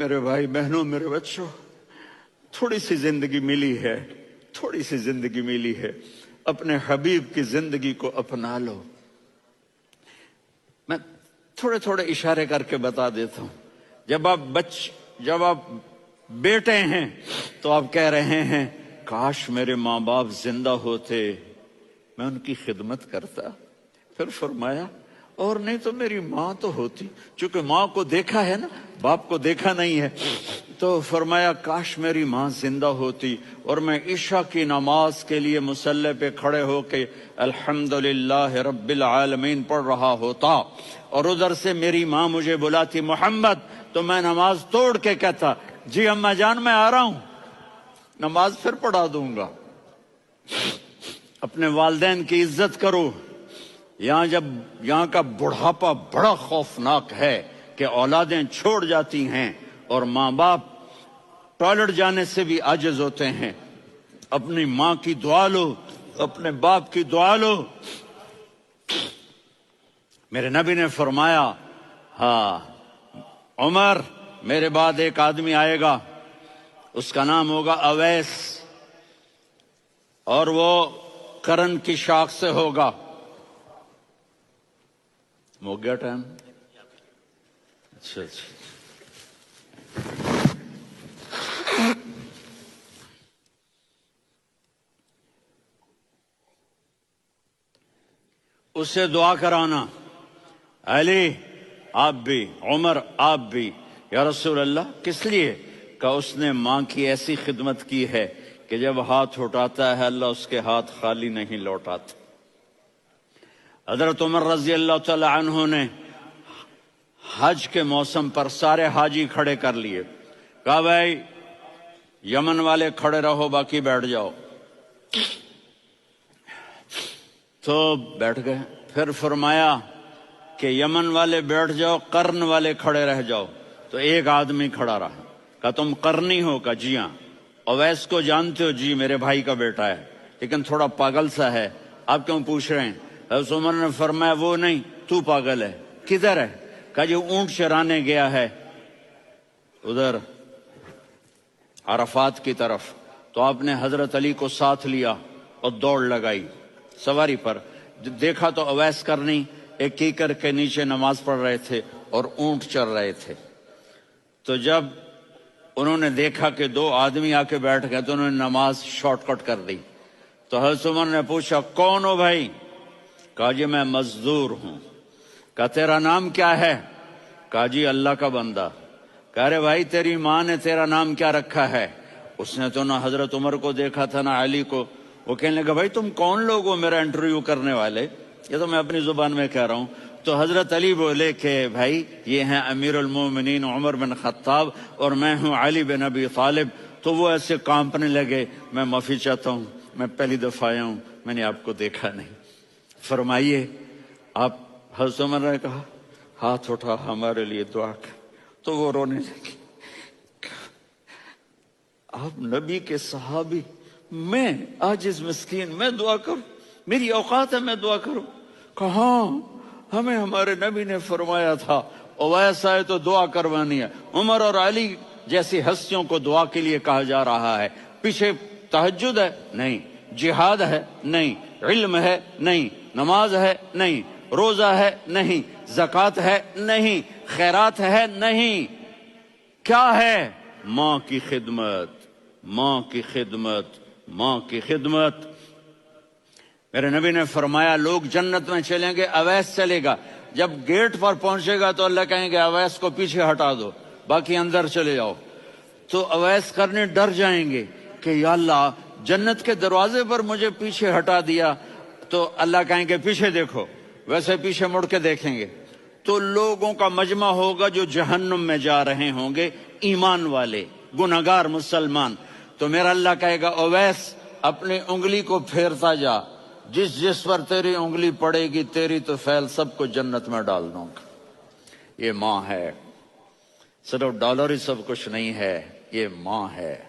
میرے بھائی بہنوں، میرے بچوں، تھوڑی سی زندگی ملی ہے، تھوڑی سی زندگی ملی ہے، اپنے حبیب کی زندگی کو اپنا لو۔ میں تھوڑے تھوڑے اشارے کر کے بتا دیتا ہوں۔ جب آپ بیٹے ہیں تو آپ کہہ رہے ہیں کاش میرے ماں باپ زندہ ہوتے، میں ان کی خدمت کرتا۔ پھر فرمایا اور نہیں تو میری ماں تو ہوتی، چونکہ ماں کو دیکھا ہے نا، باپ کو دیکھا نہیں ہے، تو فرمایا کاش میری ماں زندہ ہوتی اور میں عشاء کی نماز کے لیے مصلی پہ کھڑے ہو کے الحمدللہ رب العالمین پڑھ رہا ہوتا، اور ادھر سے میری ماں مجھے بلاتی محمد، تو میں نماز توڑ کے کہتا جی اماں جان میں آ رہا ہوں، نماز پھر پڑھا دوں گا۔ اپنے والدین کی عزت کرو۔ یہاں کا بڑھاپا بڑا خوفناک ہے کہ اولادیں چھوڑ جاتی ہیں اور ماں باپ ٹوائلٹ جانے سے بھی عاجز ہوتے ہیں۔ اپنی ماں کی دعا لو، اپنے باپ کی دعا لو۔ میرے نبی نے فرمایا ہاں عمر، میرے بعد ایک آدمی آئے گا، اس کا نام ہوگا اویس، اور وہ کرن کی شاخ سے ہوگا۔ ہو گیا ٹائم؟ اچھا اس سے دعا کرانا، علی آپ بھی، عمر آپ بھی، یا رسول اللہ کس لیے؟ کہ اس نے ماں کی ایسی خدمت کی ہے کہ جب ہاتھ اٹھاتا ہے اللہ اس کے ہاتھ خالی نہیں لوٹاتا۔ حضرت عمر رضی اللہ تعالی عنہ نے حج کے موسم پر سارے حاجی کھڑے کر لیے، کہا بھائی یمن والے کھڑے رہو باقی بیٹھ جاؤ، تو بیٹھ گئے۔ پھر فرمایا کہ یمن والے بیٹھ جاؤ، قرن والے کھڑے رہ جاؤ، تو ایک آدمی کھڑا رہا۔ کہا تم قرنی ہو؟ کہا جی ہاں۔ اویس کو جانتے ہو؟ جی میرے بھائی کا بیٹا ہے لیکن تھوڑا پاگل سا ہے، آپ کیوں پوچھ رہے ہیں؟ حضرت عمر نے فرمایا وہ نہیں، تو پاگل ہے۔ کدھر ہے؟ کہا جی اونٹ چرانے گیا ہے ادھر عرفات کی طرف۔ تو آپ نے حضرت علی کو ساتھ لیا اور دوڑ لگائی سواری پر۔ دیکھا تو اویس کرنی ایک کیکر کے نیچے نماز پڑھ رہے تھے اور اونٹ چر رہے تھے۔ تو جب انہوں نے دیکھا کہ دو آدمی آ کے بیٹھ گئے تو انہوں نے نماز شارٹ کٹ کر دی۔ تو حضرت عمر نے پوچھا کون ہو بھائی؟ کہا جی میں مزدور ہوں۔ کہا تیرا نام کیا ہے؟ کہا جی اللہ کا بندہ۔ کہا رے بھائی تیری ماں نے تیرا نام کیا رکھا ہے؟ اس نے تو نہ حضرت عمر کو دیکھا تھا نہ علی کو۔ وہ کہنے لگا بھائی تم کون لوگ ہو میرا انٹرویو کرنے والے؟ یہ تو میں اپنی زبان میں کہہ رہا ہوں۔ تو حضرت علی بولے کہ بھائی یہ ہیں امیر المومنین عمر بن خطاب اور میں ہوں علی بن ابی طالب۔ تو وہ ایسے کانپنے لگے، میں معافی چاہتا ہوں، میں پہلی دفعہ آیا ہوں، میں نے آپ کو دیکھا نہیں۔ فرمائیے آپ، حضرت عمر نے کہا ہاتھ اٹھا ہمارے لیے دعا کر، تو وہ رونے لگے۔ آپ نبی کے صحابی، میں عاجز مسکین، میں دعا کروں؟ میری اوقات ہے میں دعا کروں؟ کہاں، ہمیں ہمارے نبی نے فرمایا تھا اویس آئے تو دعا کروانی ہے۔ عمر اور علی جیسی ہستیوں کو دعا کے لیے کہا جا رہا ہے۔ پیچھے تہجد ہے؟ نہیں۔ جہاد ہے؟ نہیں۔ علم ہے؟ نہیں۔ نماز ہے؟ نہیں۔ روزہ ہے؟ نہیں۔ زکوٰۃ ہے؟ نہیں۔ خیرات ہے؟ نہیں۔ کیا ہے؟ ماں کی خدمت، ماں کی خدمت، ماں کی خدمت۔ میرے نبی نے فرمایا لوگ جنت میں چلیں گے، اویس چلے گا، جب گیٹ پر پہنچے گا تو اللہ کہیں گے اویس کو پیچھے ہٹا دو، باقی اندر چلے جاؤ۔ تو اویس کرنے ڈر جائیں گے کہ یا اللہ جنت کے دروازے پر مجھے پیچھے ہٹا دیا، تو اللہ کہیں گے پیچھے دیکھو، ویسے پیچھے مڑ کے دیکھیں گے تو لوگوں کا مجمع ہوگا جو جہنم میں جا رہے ہوں گے، ایمان والے، گنہگار مسلمان۔ تو میرا اللہ کہے گا اویس اپنی انگلی کو پھیرتا جا، جس جس پر تیری انگلی پڑے گی تیری تو فیل سب کو جنت میں ڈال دوں گا۔ یہ ماں ہے، صرف ڈالر ہی سب کچھ نہیں ہے، یہ ماں ہے۔